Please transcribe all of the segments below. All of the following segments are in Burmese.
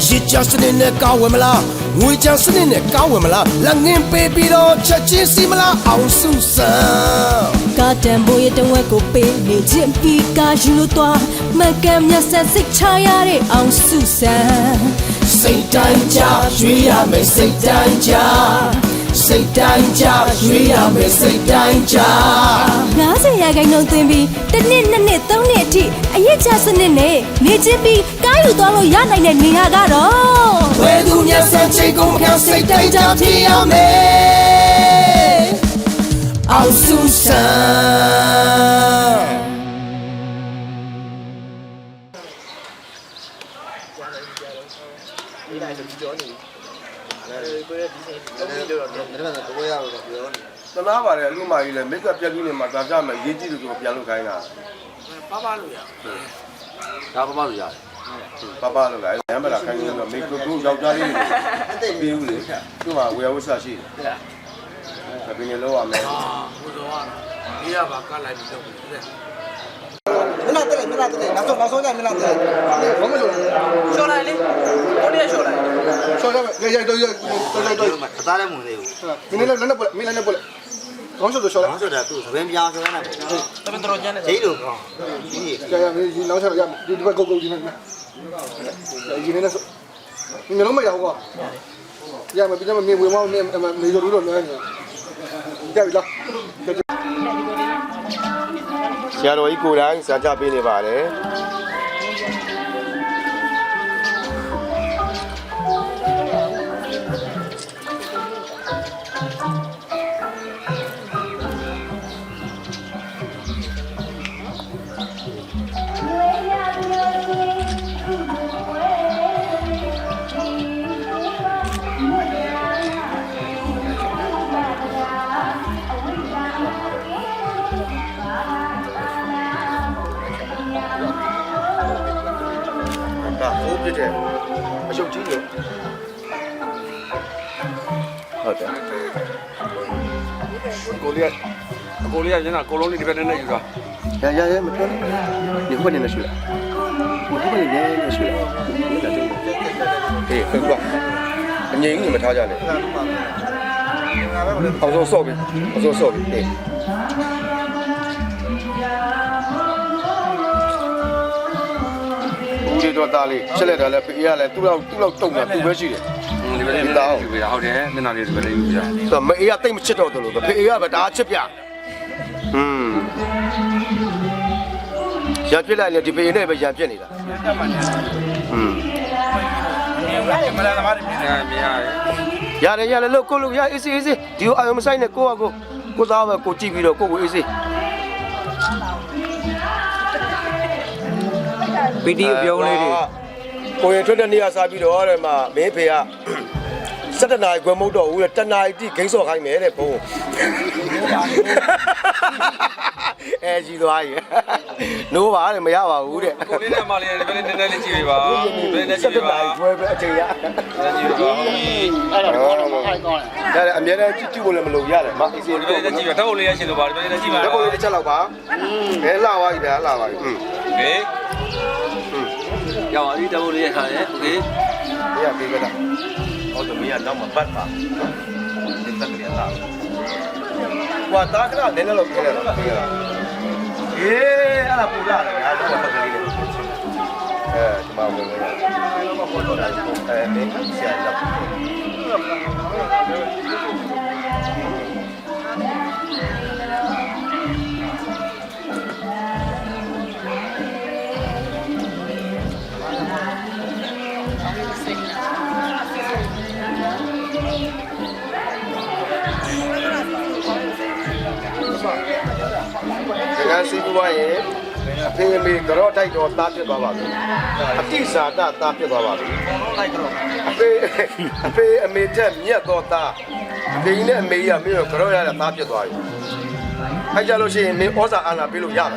ရေချစနစ်နဲ့ကောင်းဝင်မလားငွေချစနစ်နဲ့ကောင်းဝင်မလားလက်ငင်းပေးပြီးတော့ချက်ချင်းစီမလားအောင်စုစံကာတန်ဘိုးရဲ့တဝက်ကိုပေးနေခြင်းပြီးကာယူလို့သွားမကမ်းမျက်ဆက်စိတ်ချရတဲ့အောင်စုစံစိတ်တိုင်းကြရွေးရမယ်စိတ်တိုင်းကြစိတ်တိုင်းကြရွေးရမယ်စိတ်တိုင်းကြ90ရာခိုင်နှုန်းသွင်းပြီးတစ်နှစ်နှစ်နှစ်သုံးနှစ်အထိအရေးချစနစ်နဲ့နေချင်းပြီးကားယူသွားလို့ရနိုင်တဲ့နေရာကတော့ဘယ်သူမျက်စံချိန်ကုန်ခံစိတ်တိုင်းကြဖြစ်ရမယ်အောင်စုစံတနာပါတယ်လူမာကြီးလည်းမိတ်ကပြက်ကြီးနေမှာဒါကြမယ်ရေးကြည့်လို့ပြန်လုပ်ခိုင်းတာပါလို့ရဒါပါလို့ရတယ်ပါလို့လည်းရမ်းမလားခိုင်းလို့မိတ်ကသူ့ယောက်ျားလေးတွေပြီးဘူးလေသူ့မှာဝေယဝဆရှိတယ်ဒါပြင်းလို့ရမယ်ဟိုတော့နေရပါကလိုက်ပြီးတော့မနာတဲ့နောက်ဆုံးကြမနာတဲ့ဘာမလို့ရှော့လိုက်လေကိုနေရှော့လိုက်ရှော့ရရတော့အသားလည်းမဝင်သေးဘူးမင်းလည်းလက်နဲ့ပေါ်မင်းလည်းနဲ့ပေါ်ကောင်းရှော့တော့ရှော့လိုက်ကောင်းရှော့တာသူသပင်းပြောင်းရှော့လိုက်တယ်သပင်းတော်ကျန်းတယ်ဂျိလို့ကောင်းဒီရမင်းဒီနောက်ဆက်ရဒီဘက်ကုတ်ဒီနဲ့ဒီနဲ့ဆိုမင်းလုံးမရဘူးကွာရမပြီးတော့မင်းဝင်မမင်းတို့တော့လွှဲနေကြပြီလားဆရာတော်ကြီးကိုယ်တိုင်စာကြပေးနေပါတယ်အရှုပ်ကြီးလို့ဟုတ်တယ်ကိုလေးကညနာကိုလုံးလေးဒီဘက်နဲ့ယူတာရမပြောနဲ့ဒီဘက်နဲ့ရှိလားဒီဘက်နဲ့ရှိလားဟေးခွတ်အငြိမ်ကြီးမထားကြနဲ့အောင်စောဆော့ပြီဟေးဦးလေးတော့သားလေးချက်လက်တာလဲပေးရလဲသူ့လောက်တုံတာသူပဲရှိတယ်ဒီဘက်လေးတောင်းယူပြတာဟုတ်တယ်မျက်နှာလေးဒီဘက်လေးယူပြတာမအေးကတိတ်မချစ်တော့တယ်လို့ဖေးကပဲဒါချစ်ပြရပြစ်လိုက်လေဒီဖေးနဲ့ပဲရပြစ်နေတာမလာသမားတွေမြင်ရတယ်လို့ကိုလို့ရအေးစေးဒီကိုအာယုံမဆိုင်နဲ့ကိုသားပဲကိုကြည့်ပြီးတော့ကိုအေးစေးပီတီပြောင်းလေးတွေကိုရင်ထွက်တဲ့နေရာစားပြီးတော့တဲ့မှာမင်းဖေက17နာရီခွဲမဟုတ်တော့ဘူးတဲ့10နာရီတိဂိမ်းစော်ခိုင်းမယ်တဲ့ဘုံကြီးသွားပြီနိုးပါတဲ့မရပါဘူးတဲ့ကိုလေးနဲ့မလေးလည်းနည်းနည်းလေးကြည့်ပါဘယ်နဲ့ကြည့်ပါ17နာရီခွဲပဲအချိန်ရကြည့်ပါအဲ့ဒါကောင်းတယ်အဲ့ကောင်းတယ်ဒါလည်းအများနဲ့ကြည့်ဖို့လည်းမလိုရတယ်မအေးစေးဘယ်နဲ့ကြည့်ပါဓာတ်ပုံလေးရရှင်လို့ပါဘယ်နဲ့ကြည့်ပါဓာတ်ပုံလေးတစ်ချက်လောက်ပါဘယ်လာပါပြီဗျာလာပါပြီဟေးရောင်အဒီဓာတ်ပုံလေးရခါရဲ့โอเคမရပေးကြတာဟုတ်တယ်မရတော့မပတ်ပါဒီတက်ကလေးလာကွာတာကလာနည်းနည်းလောက်ခဲလိုက်တော့ပေးရတာအေးအဲ့ဒါပူလာတယ်ငါတော့တက်ကလေးလေးဒီမှာဝင်ဝင်မင်းဆရာလောက်စီးပွားရေးအဖေအမေကြောတိုက်တော်သားဖြစ်သွားပါပြီအတိစာတသားဖြစ်သွားပါပြီအဖေအမေတက်မြတ်တော်သားအဖေနဲ့အမေကြီးကမင်းတို့ကြောရတဲ့သားဖြစ်သွားပြီအဲ့ကြလို့ရှိရင်မင်းဩဇာအာဏာပေးလို့ရမယ်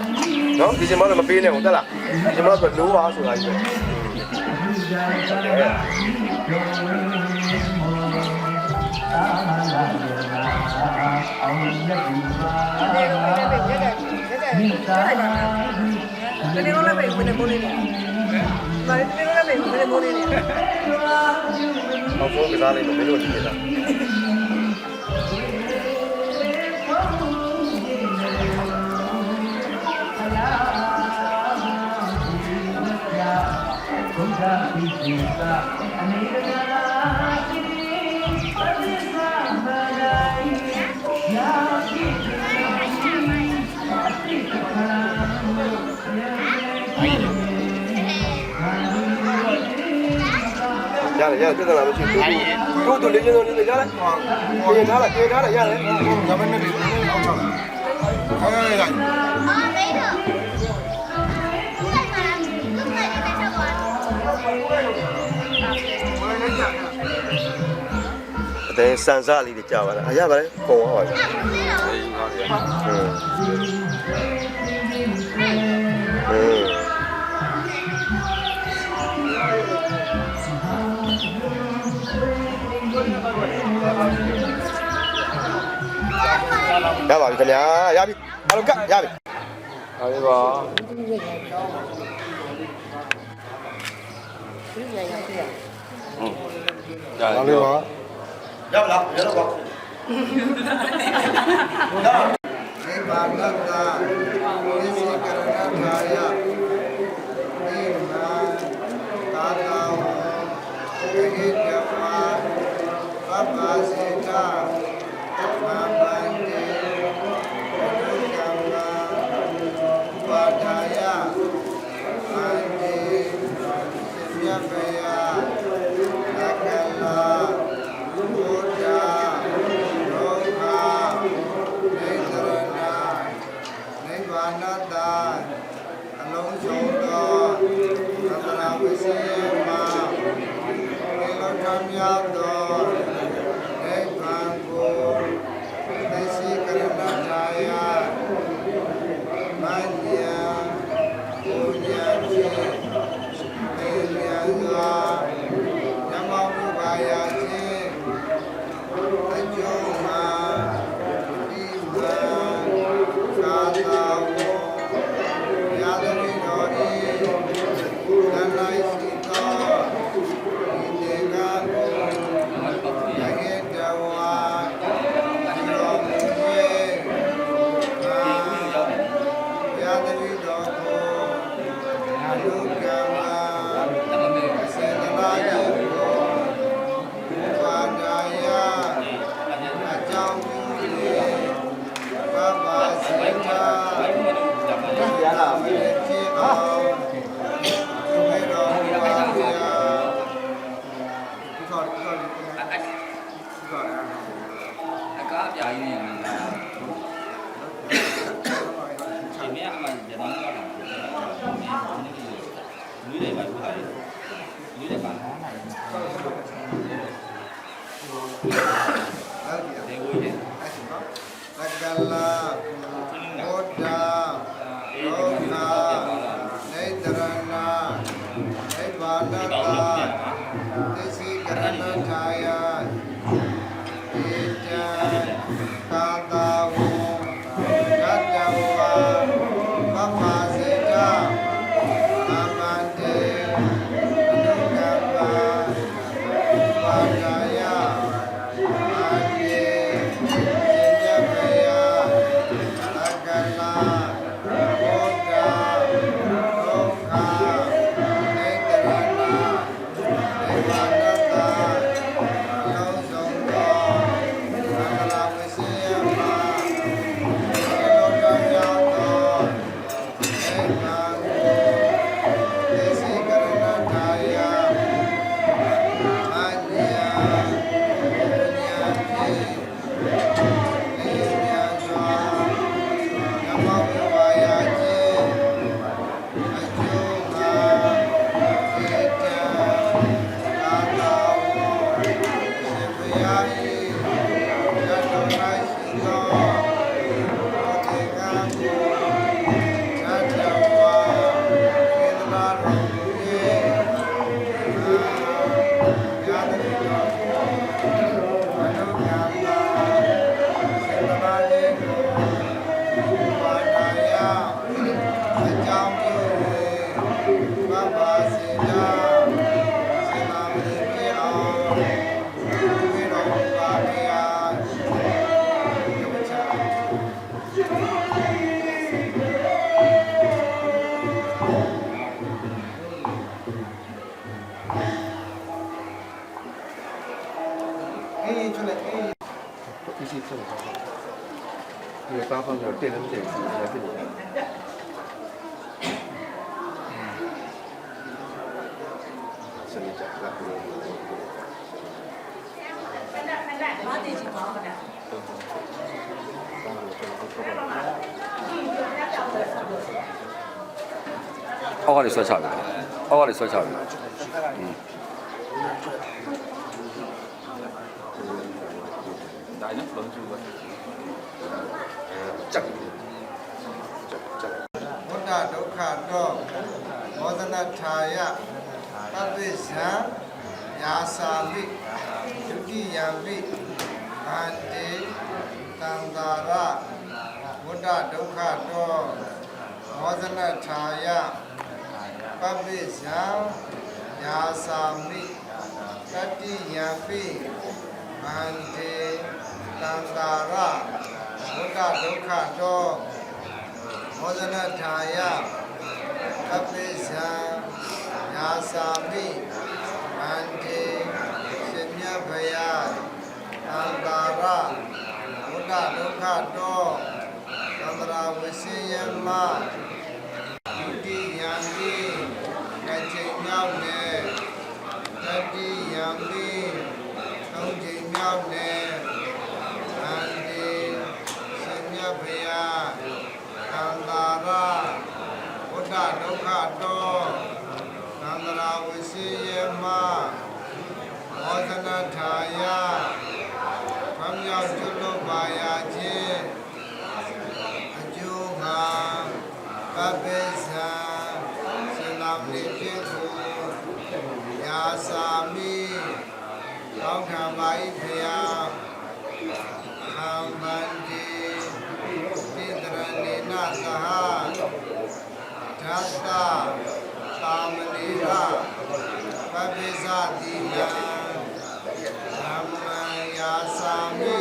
နော်ဒီချိန်မှတော့မပေးနဲ့ဟုတ်လားဒီချိန်မှတော့လိုပါဆိုတာကြီးTenemos la película, လေးမိုးလေးနေ 好，我给他那个没有理解的。下来，别在那边去，都连着你下来，给他了，下来。咱们那里老长了，哎呀，等山沙里的家完了，哎呀，来，跟我好像。ရပါပြီခင်ဗျာရပြီအားလုံးကရပြီဟာပြီပါရပြီပါရပါလားရတော့ပါနိဗ္ဗာန်တ္တဝိသေကရဏထာယနိဗ္ဗာန်သာသာဝေဟိတဝါပပ္ပစေတာသမ္မာပန္တိဘုဒ္ဓံဝါဝါဒာယအန္တိမြတ်ပယအကလာဘုဒ္ဓလောကနေသရဏနိဗ္ဗာန်တအလုံးစုံသောသတ္တရာဝိစီယမှာေလောကမြောက်သောနိဗ္ဗာန်ကိုသိရှိကရဏထာယမဉ္ဇာပူဇာဖြင့်သေလျာစွာဓမ္မဘုရားရခြင်းအကျိုးမှာဒီမှာသာသာဝရာဇဝိတော်ဤသံလိုက်ရှိသောဒီတေကကိုယခေတဝါရောမူရဲ့ရာဇဝိတော်ကိုအလုကမစေတနာယကိုဝါဒာယအကြောင်းပြု၍ပပစေတာရလာပြီဖြစ်အောင်ဘယ်တော်မူပါဗျာဒီအကားအပြာကြီးနေနေတာဒီမြတ်အမှန်ကျတော့တော့လူတွေပါဘူးဟာလူတွေပါဒေဝီတွေ သက္ကလာဘုဒ္ဓလောကနေတရဏနိဗ္ဗာန်တသိသိကရဏထာယဧတံသာသာဝရတ္တဝါပပ္ပစေတာအမန္တေအနုကမ္မာဝါဒာယအာတိ စားဖို့တော့တင်လည်းမတင်ဘူးလည်းဖြစ်နေတယ်စနေကြလာပြီးဘာတည်ကြည့်ပါဦးခင်ဗျာအောက်ကလေးဆွဲချတယ်အောက်ကလေးဆွဲချတယ်ဒါနဲ့လုံးကျူပဲจักဘုဒ္ဓဒုက္ခတော့မောဒနာထာယပပိဇံယာစာမိဒုတိယမိအန္တေတံသာရဘုဒ္ဓဒုက္ခတော့မောဒနာထာယပပိဇံယာစာမိတတိယမိအန္တေတံသာရဘုဒ္ဓဒုက္ခတော့မောဇနထာယအပိဇံယာစာမိအန္တေရှင်မြတ်ဘုရားအန္တာရဘုဒ္ဓဒုက္ခတော့သန္တရာဝစီယမဒုတိယံမိအချိန်မြောက်နဲ့တတိယံမိသုံးချိန်မြောက်နဲ့အန္တေရှင်မြတ်ဘုရားသန္တာရဘုဒ္ဓဒုက္ခတော့သန္တရာဝစီယမမောဇနထာယဖမ်းမြောက်ကျွလို့ပါရခြင်းအကျိုးငါပပိဇံရှင်လာပိဖြစ်ကိုယာစာမိကောင်းခံပါ၏ဖေယဟံဗန္တိတိတရဏေနသဟဓာတသာမဏေရပပိဇတိယံဓမ္မယာစာမိ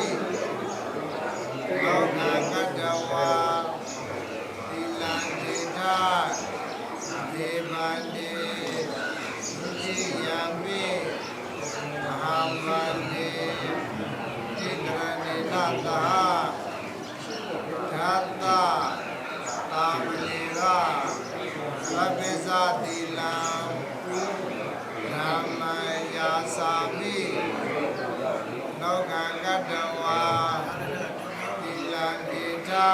လောကကတဝါသီလံဒေတာဒေဗန္တိဒုတိယမိမဟာမန္တိတိတရဏေနသဟဓာတသာမဏေရပပိဇတိလံဓမ္မယာစာမိလောကကတဝါသီလံဒေတာ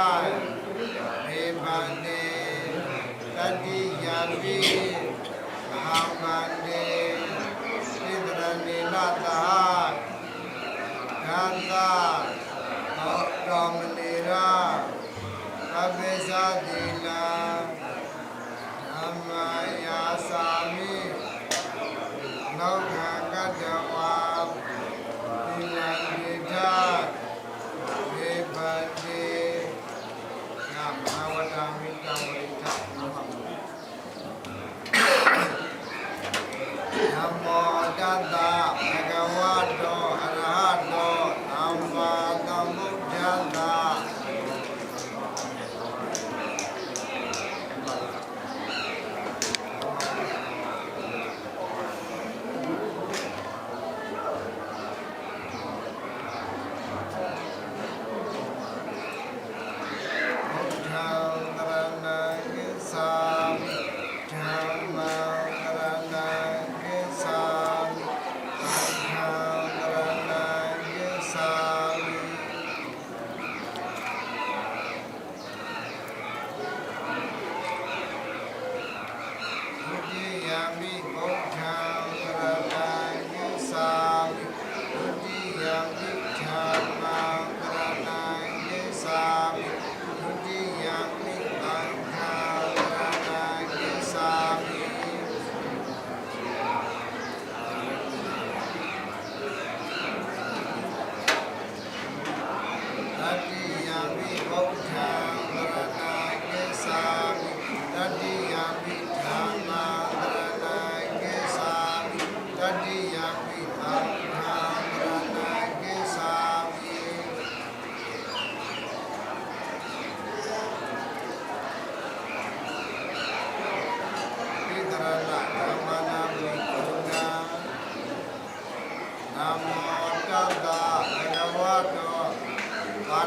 ဒေဗန္တိတတိယမိမဟာမန္တိတိတရဏေနသဟဓာတသာမဏေရပပိဇတိလံဓမ္မယာစာမိလောကကတဝါသီလံဒေတာဒေဗန္တိနမဝတ္တမိတံဝိထနမမောတတ္တဘဂဝတောအရဟတောသမ္မာသမ္ဗုဒ္ဓတ္တ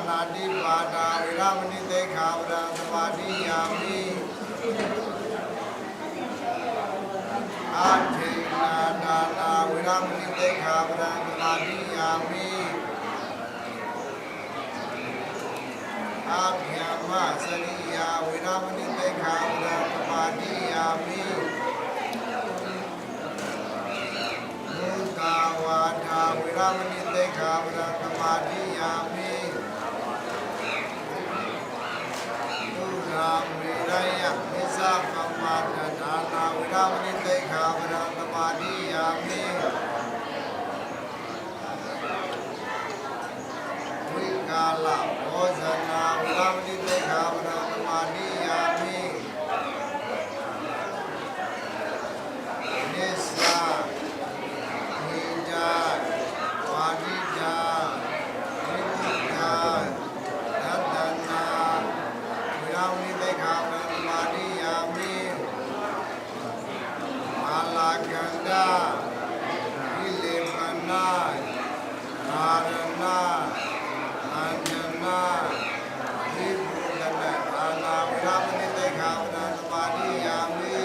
နာတိပါဒာဝိရမ မဏိသိက္ခာပဒသမာဓိယာမိဒုရာမေရယမိစ္ဆာပမတဒါနာဝိရမဏိသိက္ခာပဒသမာဓိယာမိဝိကာလဘောဇနာဝိရမဏိသိက္ခာပဒသမာဓိယာမိနိစ္စနိကြဝါဒိကြဝိတုကြသတ္တနာဝိရမဏိသိက္ခာပဒသမာဓိယာမိမာလာကန္တဝိလေမနာသာရဏအန္တနာဝိဘုဒ္ဓနာအာနာဝိရမဏိသိက္ခာပဒသမာဓိယာမိ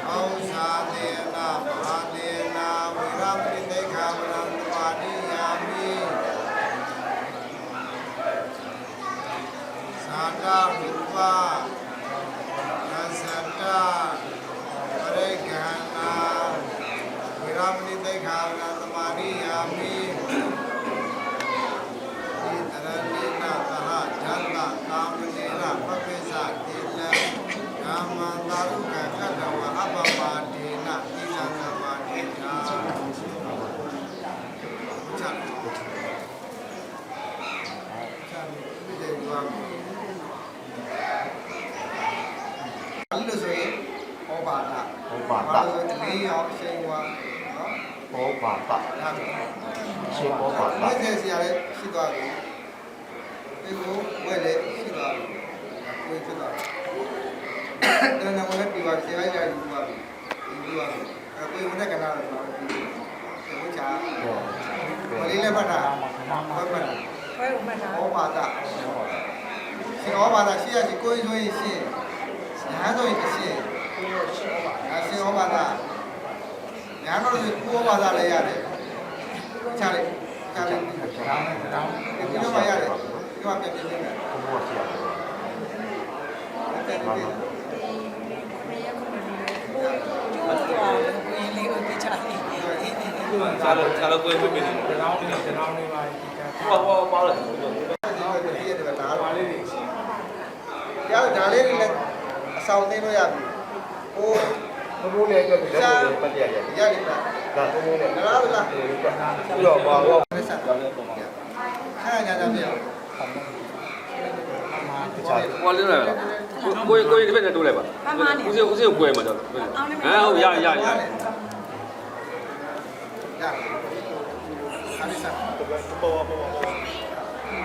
ဩဇာတေနာမဟာတေနာဝိရမဏိသိက္ခာပဒသမာဓိယာမိသာတာရူပသစ္စတာပရိက္ခဏာဝိရမဏိသိက္ခာပဒသမာဓိယာမိဣတရဏိနာသဟဓမ္မကာမနေနပပိစ္ဆတိလံကာမံသာရုကကတ္တဝအပ္ပပါဒေနဣလံသမာဓိတာချက်ဒီလိုပါအဲ့လိုဆိုရင်ဟောပါတာလေးရောအချိန်ဝါနော် ဘောပါတာ ဒါပဲ ရှင်ဘောပါတာ လက်ကျဆရာလည်းရှိသွားပြီဒီကိုဝဲလည်းရှိသွားပြီကိုဖြစ်သွားတယ်တဏ္ဍာမလည်းပြီးပါဆရာကြီးလည်းပြီးပါပြီပြီးပါပြီကိုဝင်တဲ့ကဏ္ဍတော့ပြီးပြီဘုရားမလေးလည်းမှတ်တာမှတ်တာဟောပါတာရှင်ဟောပါတာရှိရရှိကိုယ်ဆိုရင်ရှင်းညာဆိုရင်ရှင်းညာရှင်ဟောပါတာညာတော့ကိုဟောပါတာလည်းရတယ်ချလိုက်ချလိုက်ဒီတော့မှရတယ်ဒီတော့ပြန်ပြန်ပြန်ဘောရှိရတယ်စားလို့ကိုယ်ပြပြနေတယ်တောင်းနေပါဟောပါလို့ဒါလေးတွေဒါလေးတွေလည်းအဆောင်သိလို့ရပြီဟို ဘဘိုးလည်းအတွက်လက်ကိုပတ်ပြရရတယ် ရတယ်ဗျာ ဒါဘဘိုးလည်း ဒါလားဗျာ ပြီးတော့ဘာလို့ ဆက်ဆက်ပြောလဲပုံမှာခါညာညာပြ ဟောလေးလားကိုဒီဘက်နဲ့တိုးလိုက်ပါဦးစေးကိုကွဲမှာတော့ဟမ်ဟုတ်ရရအဲ့ဆက်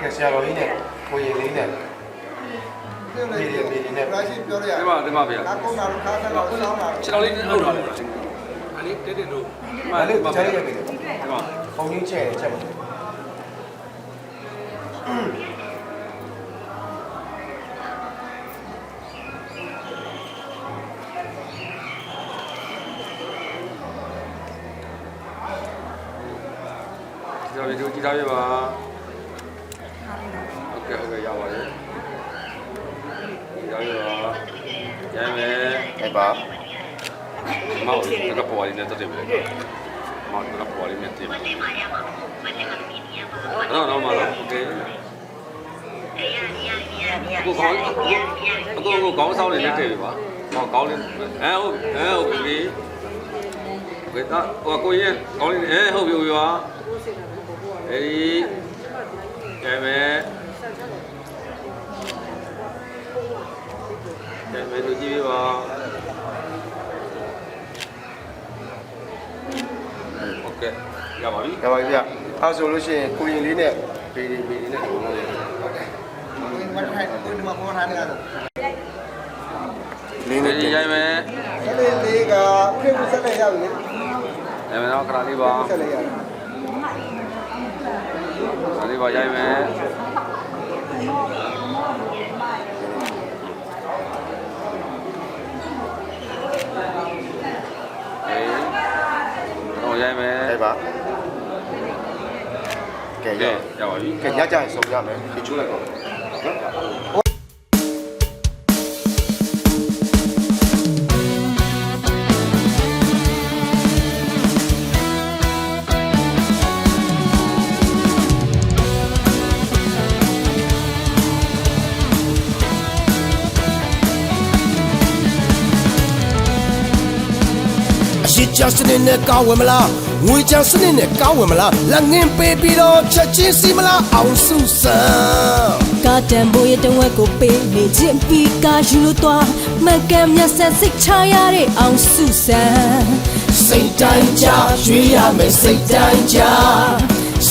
ကဲဆရာတော်ကြီးနဲ့ကိုရင်လေးနဲ့ ပြောနေတယ်ရာရှိပြောရ ဒီမှာဗျာ အကုန်းလာခါခါတော့ဆောင်းလာ ခြေတော်လေးထုတ်ထားတယ်အလေးတက်တက်တို့ ဒါလေးကြားရပြီလေ ဒီမှာ ဘုံကြီးချဲ့ချက်ပါ ဒီတော့ဒီကြည့်ထားပြပါโอเคရပါတယ်ကြည့်ထားပြပါရမ်းမယ် အဲ့ပါ မောက်တကပေါ်လေးနဲ့တက်တယ်ပဲမောက်တကပေါ်လေးနဲ့တက်တယ်နော်မလားโอเคကိုကောင်းကိုကောင်းဆောင်လေးနဲ့တက်ပြီပါဟောကောင်းလေးဟုတ်ပြီဝေတာကိုရင်ကောင်းလေးဟုတ်ပြီပါအဲဒီကဲမယ်တို့ကြည့်ပြပါโอเคရပါပြီ ရပါပြီဗျအဲ့ဆိုလို့ရှိရင်ကိုရင်လေးနဲ့ဘေးလေးနဲ့ဒီလိုလေး ဟုတ်ကဲ့ကိုယ်မထိုင်ကိုယ်မပေါ်ထားတယ်ကတော့ လေးနဲ့ ဒီရိုက်မယ် ဆက်လေးကဥရိမဆက်လိုက်ရပြီလေ အဲ့မယ်တော့ခဏလေးပါ ဆက်လိုက်ရတယ် ခဏလေးပါရိုက်မယ်တော့ရိုက်မယ် အဲ့ပါကဲရရပါပြီ ကဲညကြရင်ဆုံးရမယ်ဒီချိုးလိုက်တော့နော် ချစနစ်နဲ့ကောင်းဝင်မလားငွေချစနစ်နဲ့ကောင်းဝင်မလားလက်ငင်းပေးပြီးတော့ချက်ချင်းစီမလားအောင်စုစံ ကာတန်ဘိုးရဲ့တဝက်ကိုပေးနေခြင်းပြီးကာယူလို့သွားမှန်ကန်မြတ်ဆက်စိတ်ချရတဲ့အောင်စုစံ စိတ်တိုင်းကြရွေးရမယ်စိတ်တိုင်းကြ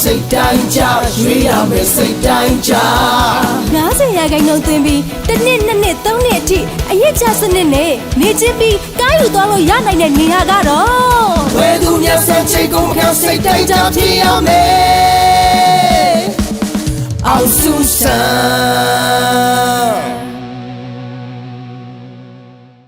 စိတ်တိုင်းကြရွေးရမယ်စိတ်တိုင်းကြ 90 ရာခိုင်နှုန်းသွင်းပြီးတစ်နှစ်နှစ်နှစ်သုံးနှစ်အထိအရေးချစနစ်နဲ့နေချင်းပြီးကားယူသွားလို့ရနိုင်တဲ့နေရာကတော့ ဝဲသူမျက်စံချိတ်ကုန်ခံစိတ်တိုင်းကြဖြစ်ရမယ်အောင်စုစံ